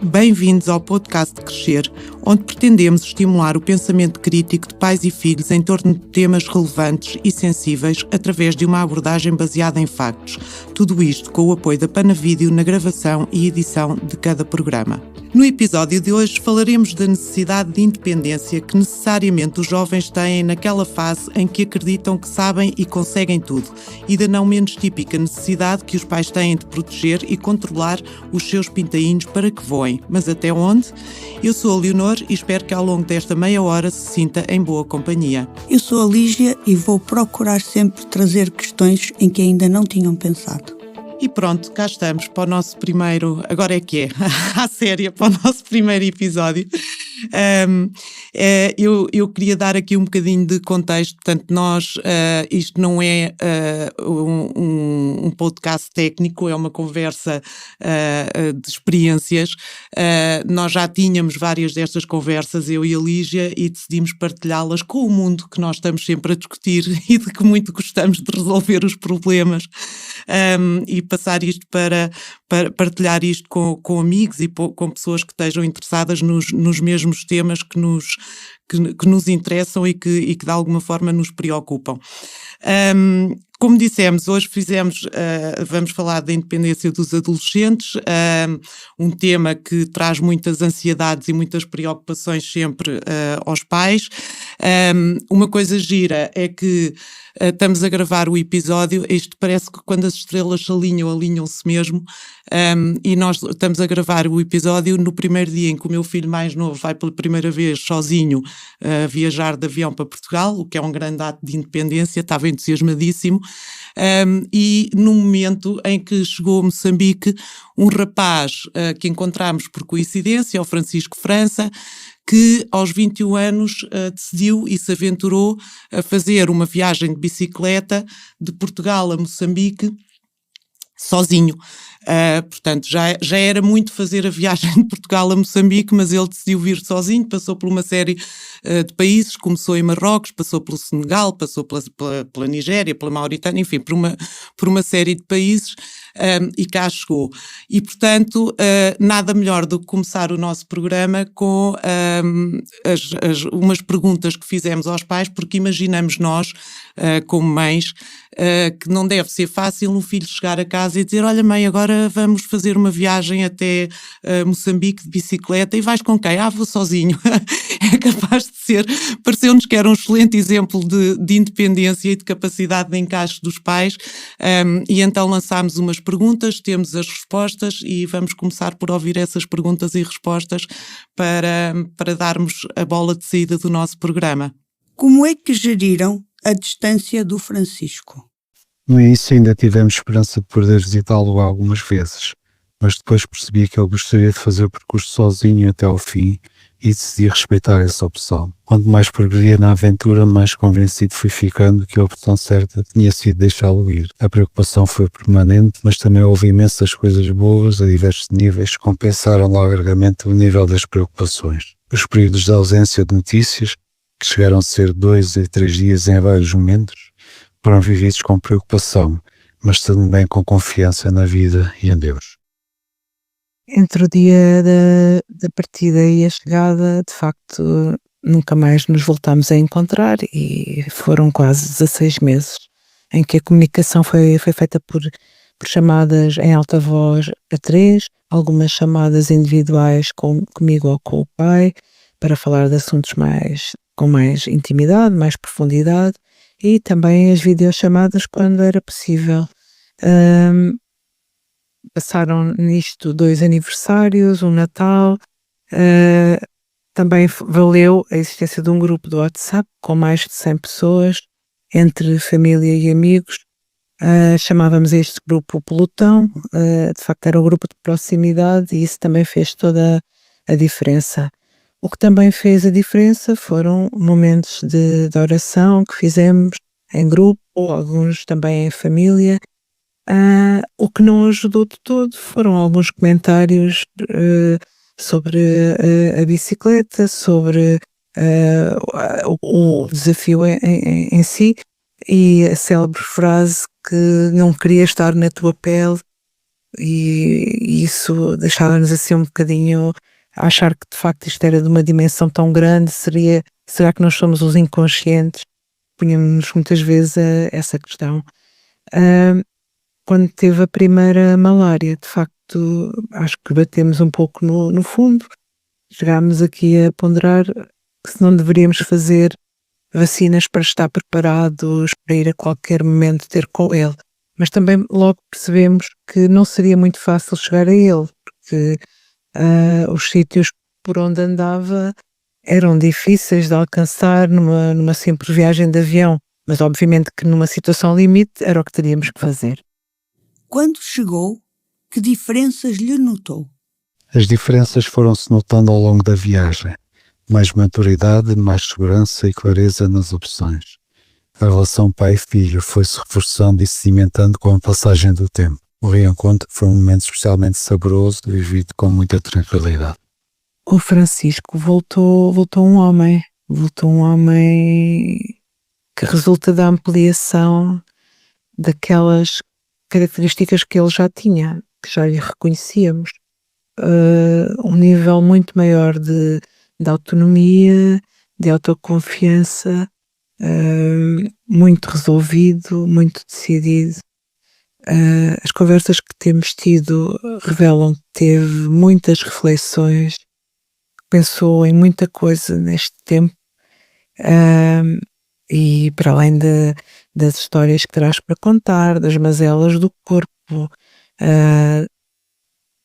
Bem-vindos ao podcast Crescer, onde pretendemos estimular o pensamento crítico de pais e filhos em torno de temas relevantes e sensíveis através de uma abordagem baseada em factos. Tudo isto com o apoio da Panavídeo na gravação e edição de cada programa. No episódio de hoje falaremos da necessidade de independência que necessariamente os jovens têm naquela fase em que acreditam que sabem e conseguem tudo, e da não menos típica necessidade que os pais têm de proteger e controlar os seus pintainhos para que voem. Mas até onde? Eu sou a Leonor e espero que ao longo desta meia hora se sinta em boa companhia. Eu sou a Lígia e vou procurar sempre trazer questões em que ainda não tinham pensado. E pronto, cá estamos para o nosso primeiro, agora é que é, à séria, para o nosso primeiro episódio. Eu queria dar aqui um bocadinho de contexto, portanto isto não é um podcast técnico, é uma conversa de experiências. Nós já tínhamos várias destas conversas, eu e a Lígia, e decidimos partilhá-las com o mundo que nós estamos sempre a discutir e de que muito gostamos de resolver os problemas. E passar isto para partilhar isto com amigos e com pessoas que estejam interessadas nos mesmos temas que nos interessam e que de alguma forma nos preocupam. Como dissemos, hoje vamos falar da independência dos adolescentes, um tema que traz muitas ansiedades e muitas preocupações sempre aos pais. Uma coisa gira é que estamos a gravar o episódio, isto parece que quando as estrelas se alinham-se mesmo, e nós estamos a gravar o episódio no primeiro dia em que o meu filho mais novo vai pela primeira vez sozinho viajar de avião para Portugal, o que é um grande ato de independência, estava entusiasmadíssimo. E no momento em que chegou a Moçambique, um rapaz que encontramos por coincidência, o Francisco França, que aos 21 anos decidiu e se aventurou a fazer uma viagem de bicicleta de Portugal a Moçambique sozinho. Portanto, já era muito fazer a viagem de Portugal a Moçambique, mas ele decidiu vir sozinho, passou por uma série de países, começou em Marrocos, passou pelo Senegal, passou pela Nigéria, pela Mauritânia, enfim, por uma série de países, e cá chegou. E, portanto, nada melhor do que começar o nosso programa com umas perguntas que fizemos aos pais, porque imaginamos nós, como mães, que não deve ser fácil um filho chegar a casa e dizer: olha mãe, agora vamos fazer uma viagem até Moçambique de bicicleta, e vais com quem? Vou sozinho. É capaz de ser, pareceu-nos que era um excelente exemplo de independência e de capacidade de encaixe dos pais, e então lançámos umas perguntas, temos as respostas e vamos começar por ouvir essas perguntas e respostas para darmos a bola de saída do nosso programa. Como é que geriram a distância do Francisco? No início ainda tivemos esperança de poder visitá-lo algumas vezes, mas depois percebi que ele gostaria de fazer o percurso sozinho até ao fim e decidi respeitar essa opção. Quanto mais progredia na aventura, mais convencido fui ficando que a opção certa tinha sido deixá-lo ir. A preocupação foi permanente, mas também houve imensas coisas boas a diversos níveis que compensaram largamente o nível das preocupações. Os períodos de ausência de notícias, que chegaram a ser 2 a 3 dias em vários momentos, foram vividos com preocupação, mas também com confiança na vida e em Deus. Entre o dia da partida e a chegada, de facto, nunca mais nos voltámos a encontrar, e foram quase 16 meses em que a comunicação foi feita por chamadas em alta voz a 3, algumas chamadas individuais comigo ou com o pai, para falar de assuntos com mais intimidade, mais profundidade, e também as videochamadas quando era possível. Passaram nisto 2 aniversários, um Natal. Também valeu a existência de um grupo do WhatsApp com mais de 100 pessoas, entre família e amigos. Chamávamos este grupo o Pelotão. De facto era um grupo de proximidade e isso também fez toda a diferença. O que também fez a diferença foram momentos de oração que fizemos em grupo, alguns também em família. O que não ajudou de todo foram alguns comentários sobre a bicicleta, sobre o desafio em si, e a célebre frase que não queria estar na tua pele e isso deixava-nos assim um bocadinho a achar que de facto isto era de uma dimensão tão grande. Será que nós somos os inconscientes? Punhamos muitas vezes essa questão. Quando teve a primeira malária, de facto, acho que batemos um pouco no fundo. Chegámos aqui a ponderar que se não deveríamos fazer vacinas para estar preparados para ir a qualquer momento ter com ele. Mas também logo percebemos que não seria muito fácil chegar a ele, porque os sítios por onde andava eram difíceis de alcançar numa simples viagem de avião. Mas obviamente que numa situação limite era o que teríamos que fazer. Quando chegou, que diferenças lhe notou? As diferenças foram-se notando ao longo da viagem. Mais maturidade, mais segurança e clareza nas opções. A relação pai-filho foi-se reforçando e se cimentando com a passagem do tempo. O reencontro foi um momento especialmente saboroso e vivido com muita tranquilidade. O Francisco voltou um homem. Voltou um homem que resulta da ampliação daquelas características que ele já tinha, que já lhe reconhecíamos. Um nível muito maior de autonomia, de autoconfiança, muito resolvido, muito decidido. As conversas que temos tido revelam que teve muitas reflexões, pensou em muita coisa neste tempo, e para além das histórias que traz para contar, das mazelas do corpo,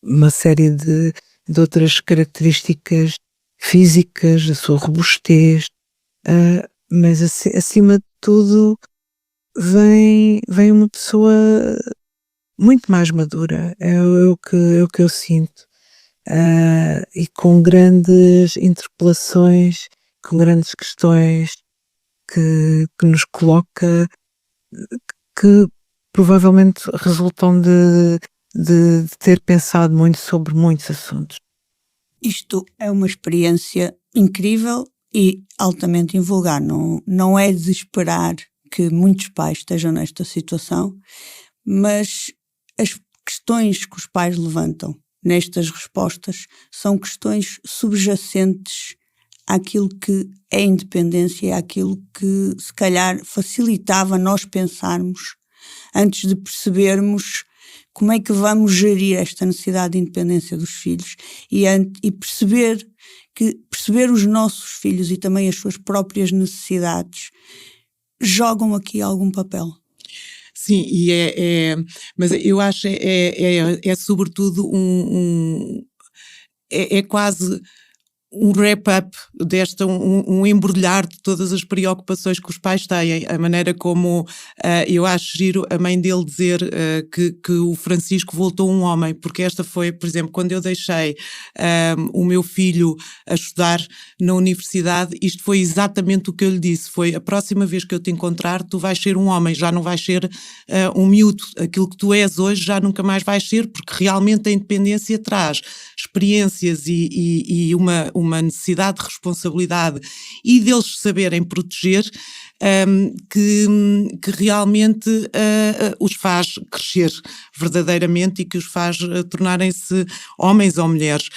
uma série de outras características físicas, a sua robustez, mas acima de tudo vem uma pessoa muito mais madura, é o que eu sinto, e com grandes interpelações, com grandes questões que nos coloca, que provavelmente resultam de ter pensado muito sobre muitos assuntos. Isto é uma experiência incrível e altamente invulgar. Não é de esperar que muitos pais estejam nesta situação, mas as questões que os pais levantam nestas respostas são questões subjacentes àquilo que é independência, àquilo que se calhar facilitava nós pensarmos antes de percebermos como é que vamos gerir esta necessidade de independência dos filhos e perceber os nossos filhos e também as suas próprias necessidades jogam aqui algum papel. Sim, e mas eu acho é sobretudo é quase um wrap-up um embrulhar de todas as preocupações que os pais têm, a maneira como eu acho giro a mãe dele dizer que o Francisco voltou um homem, porque esta foi, por exemplo, quando eu deixei o meu filho a estudar na universidade, isto foi exatamente o que eu lhe disse, foi: a próxima vez que eu te encontrar tu vais ser um homem, já não vais ser um miúdo, aquilo que tu és hoje já nunca mais vais ser, porque realmente a independência traz experiências e uma necessidade de responsabilidade e deles saberem proteger, que realmente os faz crescer verdadeiramente e que os faz tornarem-se homens ou mulheres.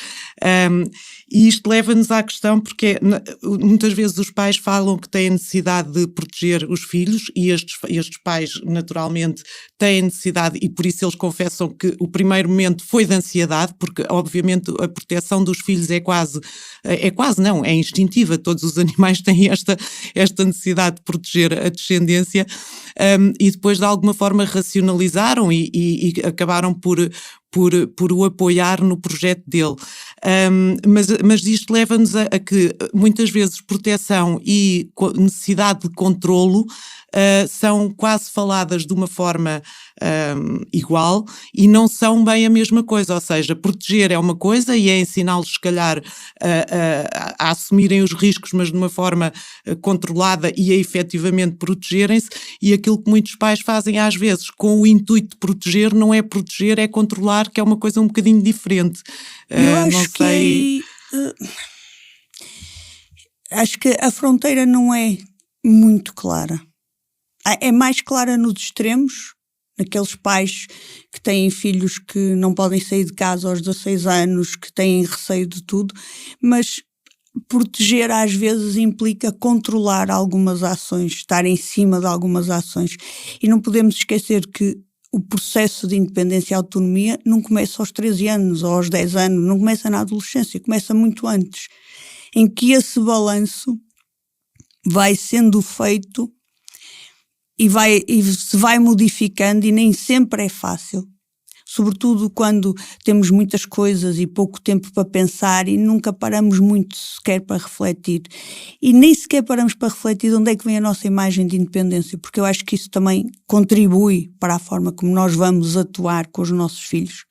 E isto leva-nos à questão, porque muitas vezes os pais falam que têm necessidade de proteger os filhos e estes pais naturalmente têm necessidade, e por isso eles confessam que o primeiro momento foi de ansiedade, porque obviamente a proteção dos filhos é instintiva, todos os animais têm esta necessidade de proteger a descendência, e depois de alguma forma racionalizaram e acabaram por o apoiar no projeto dele. Mas isto leva-nos a que muitas vezes proteção e necessidade de controlo são quase faladas de uma forma igual e não são bem a mesma coisa, ou seja, proteger é uma coisa e é ensiná-los se calhar a assumirem os riscos, mas de uma forma controlada e a efetivamente protegerem-se, e aquilo que muitos pais fazem às vezes com o intuito de proteger não é proteger, é controlar, que é uma coisa um bocadinho diferente. Eu acho acho que a fronteira não é muito clara. É mais clara nos extremos, naqueles pais que têm filhos que não podem sair de casa aos 16 anos, que têm receio de tudo, mas proteger às vezes implica controlar algumas ações, estar em cima de algumas ações. E não podemos esquecer que o processo de independência e autonomia não começa aos 13 anos ou aos 10 anos, não começa na adolescência, começa muito antes, em que esse balanço vai sendo feito e se vai modificando, e nem sempre é fácil. Sobretudo quando temos muitas coisas e pouco tempo para pensar e nunca paramos muito sequer para refletir. E nem sequer paramos para refletir de onde é que vem a nossa imagem de independência, porque eu acho que isso também contribui para a forma como nós vamos atuar com os nossos filhos.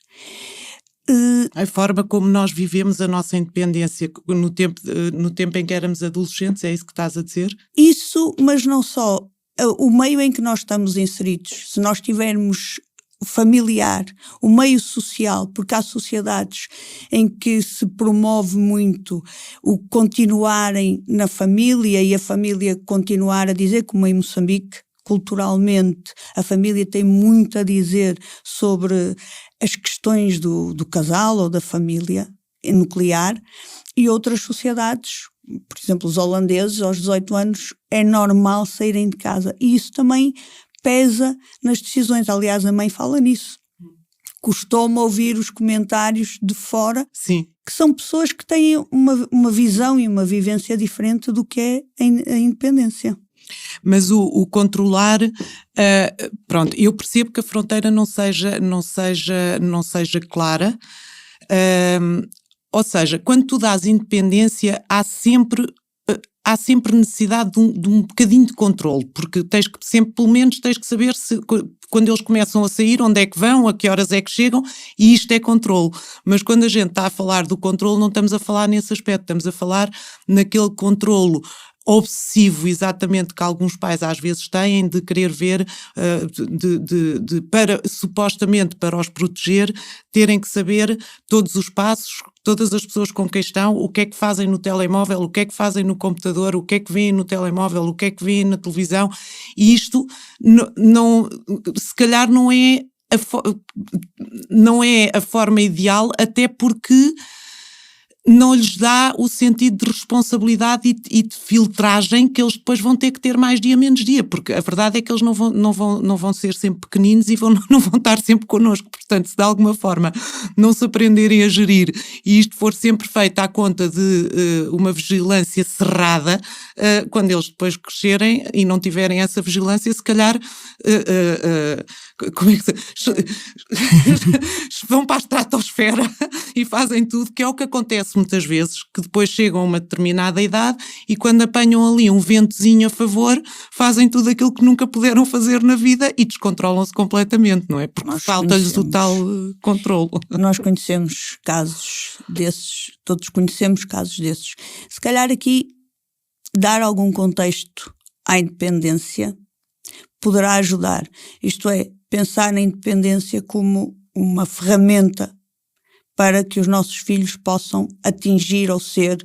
A forma como nós vivemos a nossa independência no tempo em que éramos adolescentes, é isso que estás a dizer? Isso, mas não só. O meio em que nós estamos inseridos, se nós tivermos familiar, o meio social, porque há sociedades em que se promove muito o continuarem na família e a família continuar a dizer, como em Moçambique, culturalmente, a família tem muito a dizer sobre as questões do casal ou da família nuclear, e outras sociedades, por exemplo, os holandeses, aos 18 anos, é normal saírem de casa, e isso também pesa nas decisões. Aliás, a mãe fala nisso. Custou-me ouvir os comentários de fora, Sim. que são pessoas que têm uma visão e uma vivência diferente do que é a independência. Mas o controlar, pronto, eu percebo que a fronteira não seja clara, ou seja, quando tu dás independência há sempre necessidade de um bocadinho de controle, porque pelo menos tens que saber se, quando eles começam a sair, onde é que vão, a que horas é que chegam, e isto é controle. Mas quando a gente está a falar do controle, não estamos a falar nesse aspecto, estamos a falar naquele controle obsessivo, exatamente, que alguns pais às vezes têm, de querer ver, supostamente para os proteger, terem que saber todos os passos, todas as pessoas com quem estão, o que é que fazem no telemóvel, o que é que fazem no computador, o que é que veem no telemóvel, o que é que veem na televisão, e isto se calhar não é a forma ideal, até porque não lhes dá o sentido de responsabilidade e de filtragem que eles depois vão ter que ter mais dia menos dia, porque a verdade é que eles não vão ser sempre pequeninos e não vão estar sempre connosco. Portanto, se de alguma forma não se aprenderem a gerir e isto for sempre feito à conta de uma vigilância cerrada, quando eles depois crescerem e não tiverem essa vigilância, se calhar como é que vão para a estratosfera e fazem tudo, que é o que acontece muitas vezes, que depois chegam a uma determinada idade e quando apanham ali um ventozinho a favor, fazem tudo aquilo que nunca puderam fazer na vida e descontrolam-se completamente, não é? Porque falta-lhes o tal controle. Nós conhecemos casos desses, todos conhecemos casos desses. Se calhar aqui dar algum contexto à independência poderá ajudar. Isto é, pensar na independência como uma ferramenta para que os nossos filhos possam atingir ou ser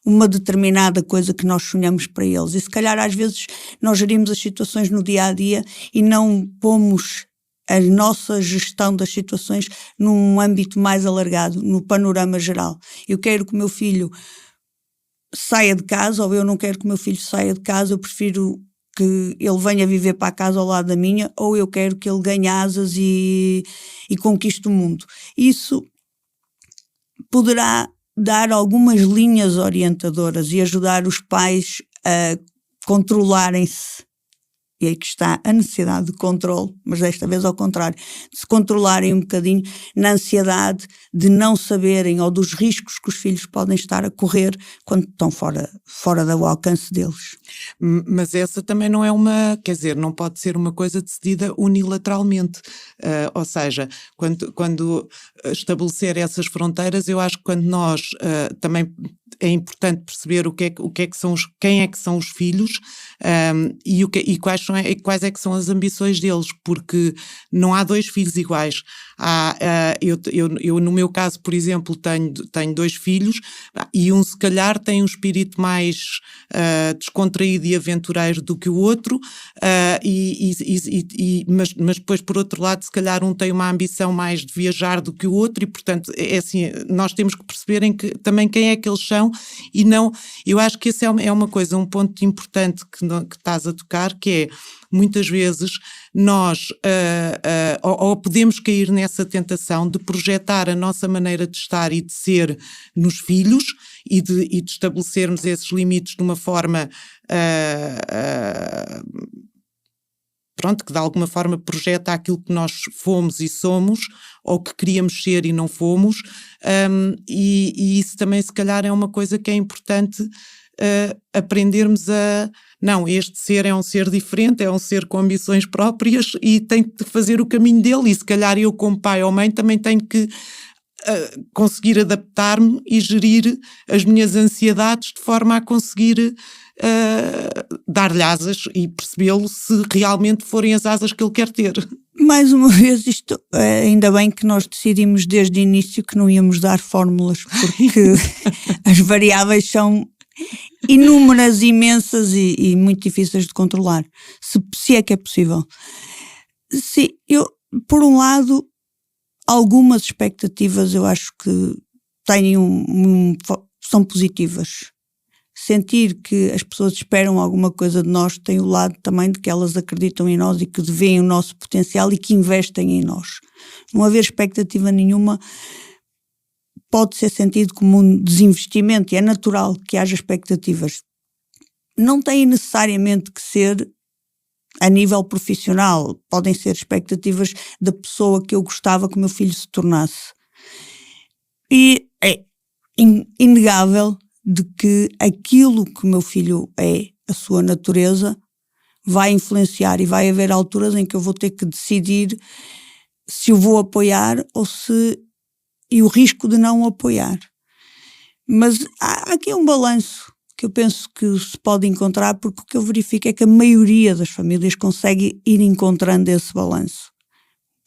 uma determinada coisa que nós sonhamos para eles. E se calhar às vezes nós gerimos as situações no dia-a-dia e não pomos a nossa gestão das situações num âmbito mais alargado, no panorama geral. Eu quero que o meu filho saia de casa, ou eu não quero que o meu filho saia de casa, eu prefiro que ele venha viver para a casa ao lado da minha, ou eu quero que ele ganhe asas e conquiste o mundo. Isso poderá dar algumas linhas orientadoras e ajudar os pais a controlarem-se. E aí que está a necessidade de controle, mas desta vez ao contrário, de se controlarem um bocadinho na ansiedade de não saberem ou dos riscos que os filhos podem estar a correr quando estão fora do alcance deles. Mas essa também não é não pode ser uma coisa decidida unilateralmente. Ou seja, quando estabelecer essas fronteiras, eu acho que quando nós também é importante perceber quem é que são os filhos, e quais é que são as ambições deles, porque não há dois filhos iguais. Eu no meu caso, por exemplo, tenho 2 filhos, e um se calhar tem um espírito mais descontraído e aventureiro do que o outro, mas depois, por outro lado, se calhar um tem uma ambição mais de viajar do que o outro, e portanto é assim, nós temos que perceber também quem é que eles são, e não, eu acho que esse é uma coisa, um ponto importante que estás a tocar, que é, muitas vezes nós ou podemos cair nessa tentação de projetar a nossa maneira de estar e de ser nos filhos, e de estabelecermos esses limites de uma forma que de alguma forma projeta aquilo que nós fomos e somos, ou que queríamos ser e não fomos, e isso também se calhar é uma coisa que é importante aprendermos não, este ser é um ser diferente, é um ser com ambições próprias e tem que fazer o caminho dele, e se calhar eu, como pai ou mãe, também tenho que conseguir adaptar-me e gerir as minhas ansiedades de forma a conseguir dar-lhe asas e percebê-lo, se realmente forem as asas que ele quer ter. Mais uma vez, isto, ainda bem que nós decidimos desde o início que não íamos dar fórmulas, porque as variáveis são inúmeras, imensas e muito difíceis de controlar, se é que é possível. Por um lado, algumas expectativas eu acho que são positivas. Sentir que as pessoas esperam alguma coisa de nós tem o lado também de que elas acreditam em nós e que veem o nosso potencial e que investem em nós. Não haver expectativa nenhuma pode ser sentido como um desinvestimento, e é natural que haja expectativas. Não têm necessariamente que ser a nível profissional, podem ser expectativas da pessoa que eu gostava que o meu filho se tornasse. E é inegável de que aquilo que o meu filho é, a sua natureza, vai influenciar, e vai haver alturas em que eu vou ter que decidir se o vou apoiar e o risco de não o apoiar. Mas há aqui um balanço que eu penso que se pode encontrar, porque o que eu verifico é que a maioria das famílias consegue ir encontrando esse balanço,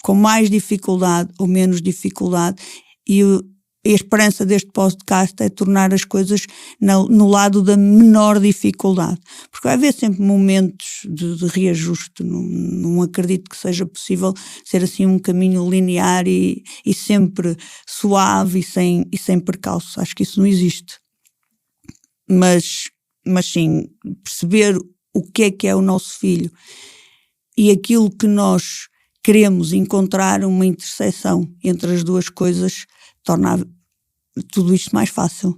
com mais dificuldade ou menos dificuldade, e a esperança deste podcast é tornar as coisas no lado da menor dificuldade, porque vai haver sempre momentos de reajuste. Não acredito que seja possível ser assim um caminho linear e sempre suave e sem percalço. Acho que isso não existe. Mas sim, perceber o que é o nosso filho e aquilo que nós queremos, encontrar uma interseção entre as duas coisas, torna tudo isto mais fácil.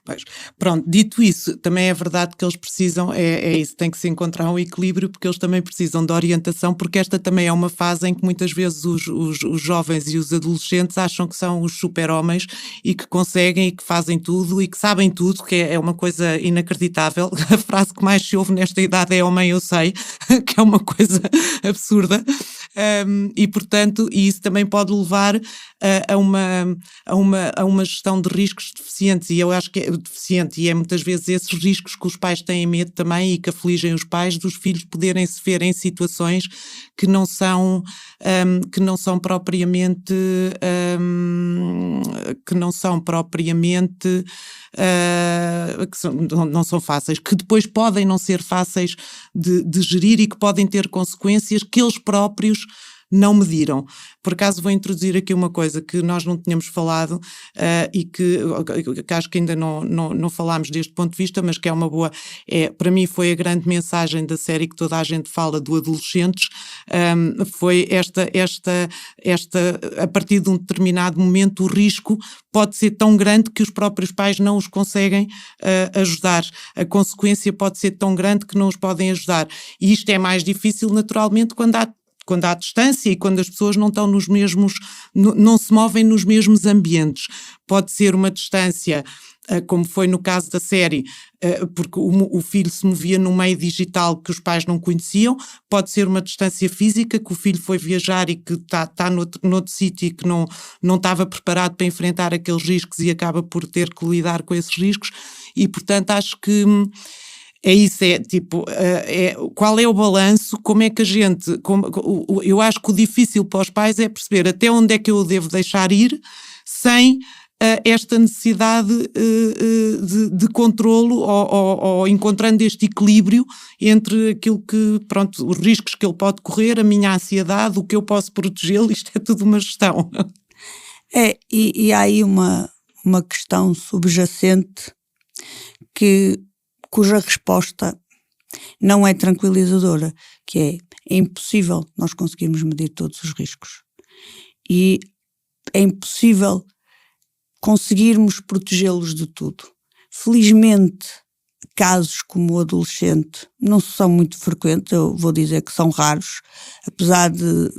Pois, pronto, dito isso, também é verdade que eles precisam, isso, tem que se encontrar um equilíbrio, porque eles também precisam de orientação, porque esta também é uma fase em que muitas vezes os jovens e os adolescentes acham que são os super-homens e que conseguem e que fazem tudo e que sabem tudo, que é uma coisa inacreditável. A frase que mais se ouve nesta idade é: "Oh mãe, eu sei", que é uma coisa absurda. E portanto, isso também pode levar a uma gestão de riscos deficientes, e eu acho que é deficiente, e é muitas vezes esses riscos que os pais têm medo também, e que afligem os pais, dos filhos poderem se ver em situações que não são propriamente não são fáceis, que depois podem não ser fáceis de gerir, e que podem ter consequências que eles próprios não mediram. Por acaso vou introduzir aqui uma coisa que nós não tínhamos falado, e que acho que ainda não falámos deste ponto de vista, mas que é uma boa, para mim foi a grande mensagem da série que toda a gente fala do adolescentes, foi esta, a partir de um determinado momento o risco pode ser tão grande que os próprios pais não os conseguem ajudar. A consequência pode ser tão grande que não os podem ajudar. E isto é mais difícil, naturalmente, quando há distância e quando as pessoas não estão não se movem nos mesmos ambientes. Pode ser uma distância como foi no caso da série, porque o filho se movia num meio digital que os pais não conheciam, pode ser uma distância física, que o filho foi viajar e que está noutro sítio e que não estava preparado para enfrentar aqueles riscos e acaba por ter que lidar com esses riscos, e portanto acho que é isso, qual é o balanço, como é que a gente, eu acho que o difícil para os pais é perceber até onde é que eu o devo deixar ir, sem esta necessidade de controlo ou encontrando este equilíbrio entre aquilo que, pronto, os riscos que ele pode correr, a minha ansiedade, o que eu posso protegê-lo, isto é tudo uma gestão. E há aí uma questão subjacente cuja resposta não é tranquilizadora, que é impossível nós conseguirmos medir todos os riscos. E é impossível conseguirmos protegê-los de tudo. Felizmente, casos como o adolescente não são muito frequentes, eu vou dizer que são raros, apesar de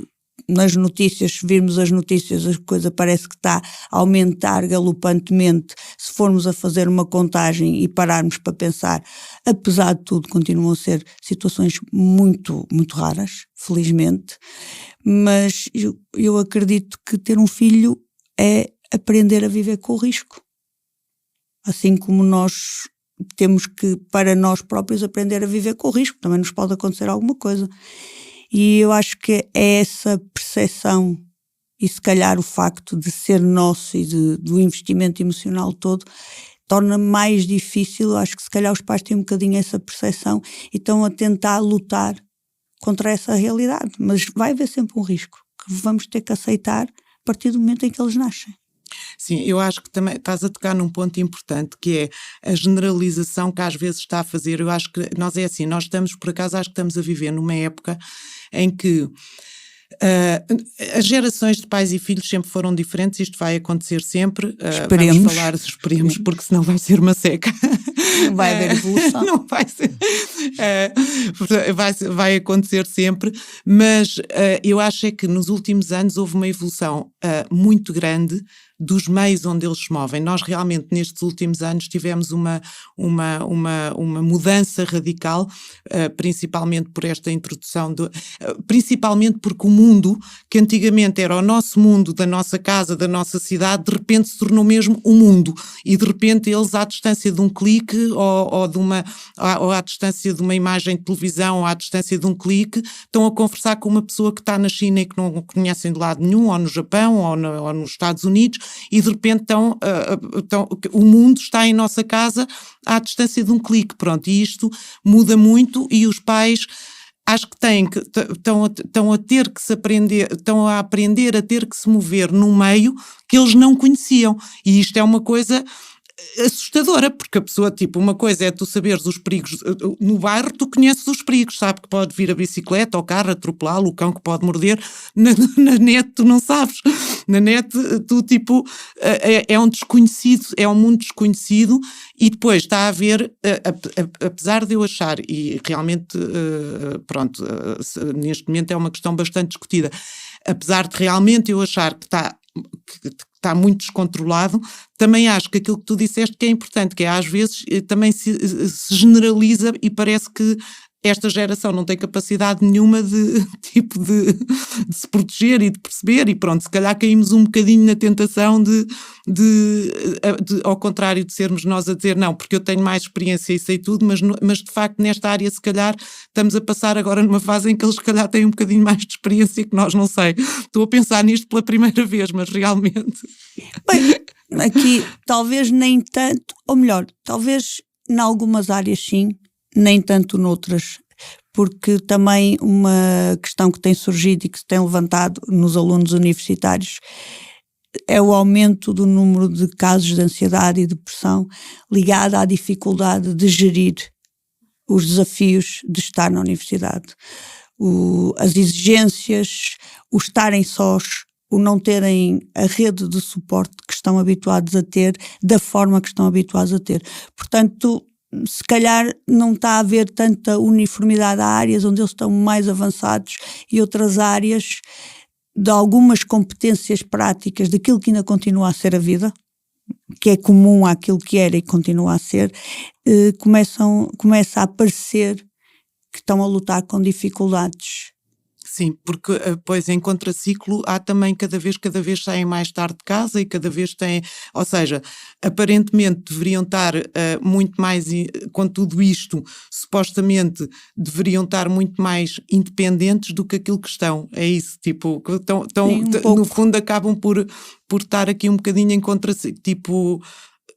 nas notícias, se virmos as notícias, a coisa parece que está a aumentar galopantemente. Se formos a fazer uma contagem e pararmos para pensar, apesar de tudo, continuam a ser situações muito, muito raras, felizmente. Mas eu acredito que ter um filho é aprender a viver com o risco. Assim como nós temos que, para nós próprios, aprender a viver com o risco. Também nos pode acontecer alguma coisa. E eu acho que é essa percepção e se calhar o facto de ser nosso e do investimento emocional todo torna mais difícil. Acho que se calhar os pais têm um bocadinho essa percepção e estão a tentar lutar contra essa realidade. Mas vai haver sempre um risco que vamos ter que aceitar a partir do momento em que eles nascem. Sim, eu acho que também estás a tocar num ponto importante, que é a generalização que às vezes está a fazer. Eu acho que nós estamos, por acaso, acho que estamos a viver numa época em que as gerações de pais e filhos sempre foram diferentes, isto vai acontecer sempre. Esperemos, porque senão vai ser uma seca. Não vai haver evolução. Não vai ser. Vai acontecer sempre, mas eu acho é que nos últimos anos houve uma evolução muito grande dos meios onde eles se movem. Nós realmente nestes últimos anos tivemos uma mudança radical, principalmente por esta introdução, principalmente porque o mundo, que antigamente era o nosso mundo, da nossa casa, da nossa cidade, de repente se tornou mesmo o mundo, e de repente eles à distância de um clique ou à distância de uma imagem de televisão ou à distância de um clique, estão a conversar com uma pessoa que está na China e que não conhecem de lado nenhum, ou no Japão ou nos Estados Unidos, e de repente o mundo está em nossa casa à distância de um clique, pronto, e isto muda muito, e os pais acho que estão a ter que se aprender, estão a aprender a ter que se mover num meio que eles não conheciam, e isto é uma coisa assustadora, porque a pessoa, uma coisa é tu saberes os perigos, no bairro tu conheces os perigos, sabe que pode vir a bicicleta, o carro, atropelá-lo, o cão que pode morder, na net tu não sabes, na net tu é um desconhecido, é um mundo desconhecido, e depois está a haver, apesar de eu achar, e realmente, neste momento é uma questão bastante discutida, apesar de realmente eu achar que está muito descontrolado, também acho que aquilo que tu disseste que é importante, que é às vezes também se generaliza e parece que esta geração não tem capacidade nenhuma de se proteger e de perceber, e pronto, se calhar caímos um bocadinho na tentação de ao contrário de sermos nós a dizer não, porque eu tenho mais experiência e sei tudo, mas de facto nesta área se calhar estamos a passar agora numa fase em que eles se calhar têm um bocadinho mais de experiência que nós, não sei. Estou a pensar nisto pela primeira vez, mas realmente... Bem, aqui talvez nem tanto, ou melhor, talvez em algumas áreas sim, nem tanto noutras, porque também uma questão que tem surgido e que se tem levantado nos alunos universitários é o aumento do número de casos de ansiedade e depressão ligado à dificuldade de gerir os desafios de estar na universidade. As exigências, o estarem sós, o não terem a rede de suporte que estão habituados a ter, da forma que estão habituados a ter. Portanto, se calhar não está a haver tanta uniformidade. Há áreas onde eles estão mais avançados e outras áreas de algumas competências práticas daquilo que ainda continua a ser a vida, que é comum àquilo que era e continua a ser, começa a aparecer que estão a lutar com dificuldades. Sim, porque pois em contraciclo há também cada vez saem mais tarde de casa e cada vez têm, ou seja, aparentemente deveriam estar muito mais, com tudo isto, supostamente deveriam estar muito mais independentes do que aquilo que estão, é isso, tipo, no fundo acabam por estar aqui um bocadinho em contraciclo, tipo...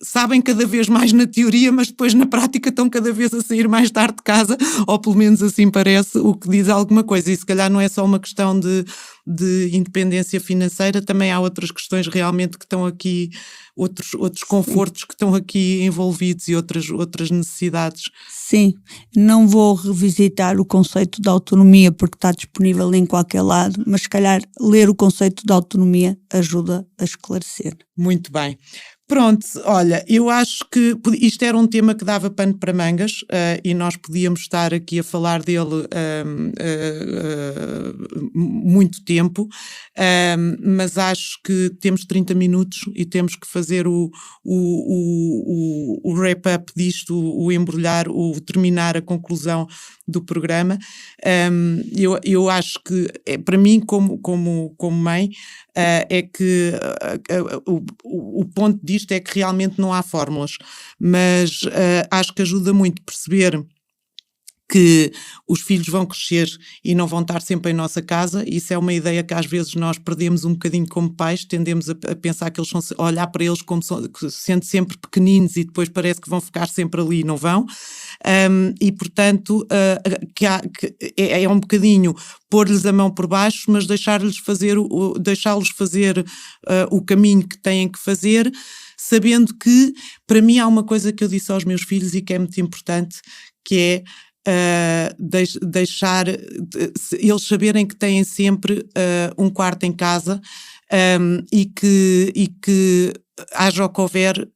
Sabem cada vez mais na teoria, mas depois na prática estão cada vez a sair mais tarde de casa, ou pelo menos assim parece, o que diz alguma coisa. E se calhar não é só uma questão de independência financeira, também há outras questões realmente que estão aqui, outros confortos que estão aqui envolvidos e outras necessidades. Sim, não vou revisitar o conceito de autonomia porque está disponível em qualquer lado, mas se calhar ler o conceito de autonomia ajuda a esclarecer. Muito bem. Pronto, olha, eu acho que isto era um tema que dava pano para mangas e nós podíamos estar aqui a falar dele muito tempo, mas acho que temos 30 minutos e temos que fazer o wrap-up disto, o embrulhar, o terminar a conclusão do programa. Eu acho que, para mim, como mãe, é que o ponto disto é que realmente não há fórmulas, mas acho que ajuda muito perceber que os filhos vão crescer e não vão estar sempre em nossa casa. Isso é uma ideia que às vezes nós perdemos um bocadinho como pais, tendemos a pensar que eles são, a olhar para eles como sendo sempre pequeninos e depois parece que vão ficar sempre ali e não vão. E portanto é um bocadinho pôr-lhes a mão por baixo, mas deixá-los fazer o caminho que têm que fazer, sabendo que, para mim, há uma coisa que eu disse aos meus filhos e que é muito importante, que é deixar eles saberem que têm sempre um quarto em casa, e que haja o que houver,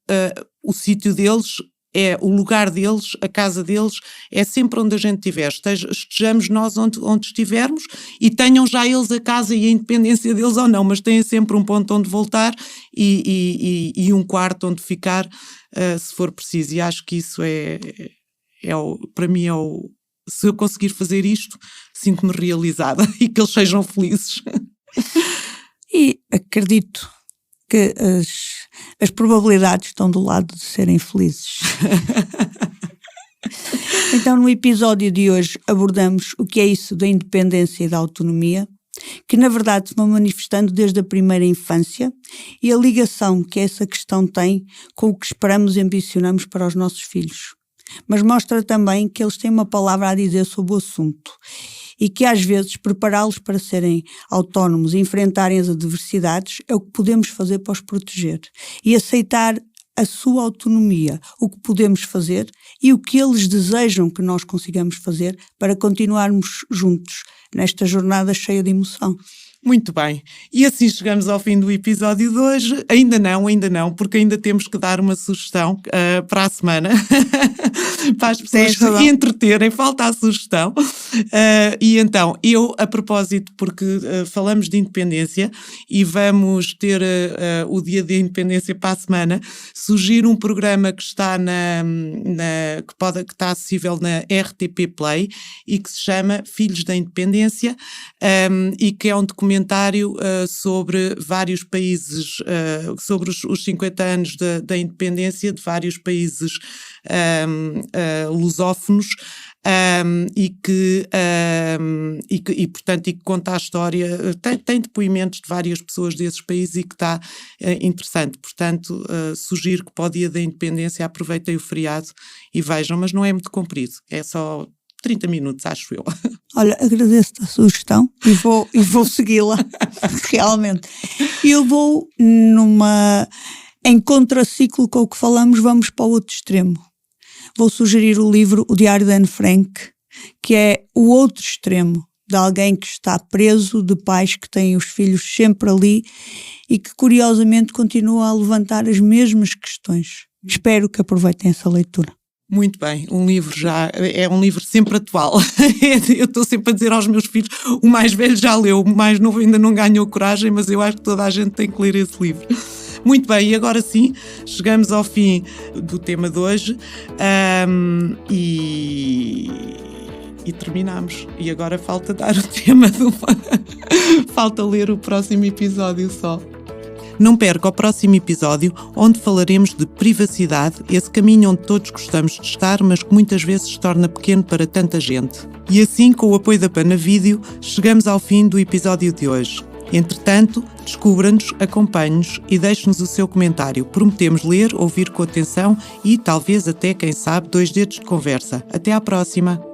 o sítio deles é o lugar deles, a casa deles, é sempre onde a gente estiver, estejamos nós onde estivermos, e tenham já eles a casa e a independência deles ou não, mas têm sempre um ponto onde voltar e um quarto onde ficar, se for preciso. E acho que isso para mim se eu conseguir fazer isto, sinto-me realizada e que eles sejam felizes. E acredito que as probabilidades estão do lado de serem felizes. Então, no episódio de hoje abordamos o que é isso da independência e da autonomia, que na verdade se vão manifestando desde a primeira infância, e a ligação que essa questão tem com o que esperamos e ambicionamos para os nossos filhos. Mas mostra também que eles têm uma palavra a dizer sobre o assunto e que às vezes prepará-los para serem autónomos e enfrentarem as adversidades é o que podemos fazer para os proteger e aceitar a sua autonomia, o que podemos fazer e o que eles desejam que nós consigamos fazer para continuarmos juntos nesta jornada cheia de emoção. Muito bem, e assim chegamos ao fim do episódio de hoje. Ainda não, porque ainda temos que dar uma sugestão para a semana, para as pessoas se entreterem, falta a sugestão. E então, eu, a propósito, porque falamos de independência e vamos ter o dia de independência para a semana, sugiro um programa que está que está acessível na RTP Play e que se chama Filhos da Independência, e que é um documentário sobre vários países, sobre os 50 anos da independência de vários países lusófonos, e que conta a história, tem depoimentos de várias pessoas desses países e que está interessante. Portanto, sugiro que para o dia da independência aproveitem o feriado e vejam, mas não é muito comprido, é só 30 minutos, acho eu. Olha, agradeço-te a sugestão e vou segui-la, realmente. Eu vou em contraciclo com o que falamos, vamos para o outro extremo. Vou sugerir o livro O Diário de Anne Frank, que é o outro extremo de alguém que está preso, de pais que têm os filhos sempre ali e que curiosamente continua a levantar as mesmas questões. Espero que aproveitem essa leitura. Muito bem, um livro é um livro sempre atual. Eu estou sempre a dizer aos meus filhos, o mais velho já leu, o mais novo ainda não ganhou coragem, mas eu acho que toda a gente tem que ler esse livro. Muito bem, e agora sim, chegamos ao fim do tema de hoje e terminamos. E agora falta dar o tema falta ler o próximo episódio só. Não perca o próximo episódio, onde falaremos de privacidade, esse caminho onde todos gostamos de estar, mas que muitas vezes se torna pequeno para tanta gente. E assim, com o apoio da Panavídeo, chegamos ao fim do episódio de hoje. Entretanto, descubra-nos, acompanhe-nos e deixe-nos o seu comentário. Prometemos ler, ouvir com atenção e, talvez até, quem sabe, 2 dedos de conversa. Até à próxima!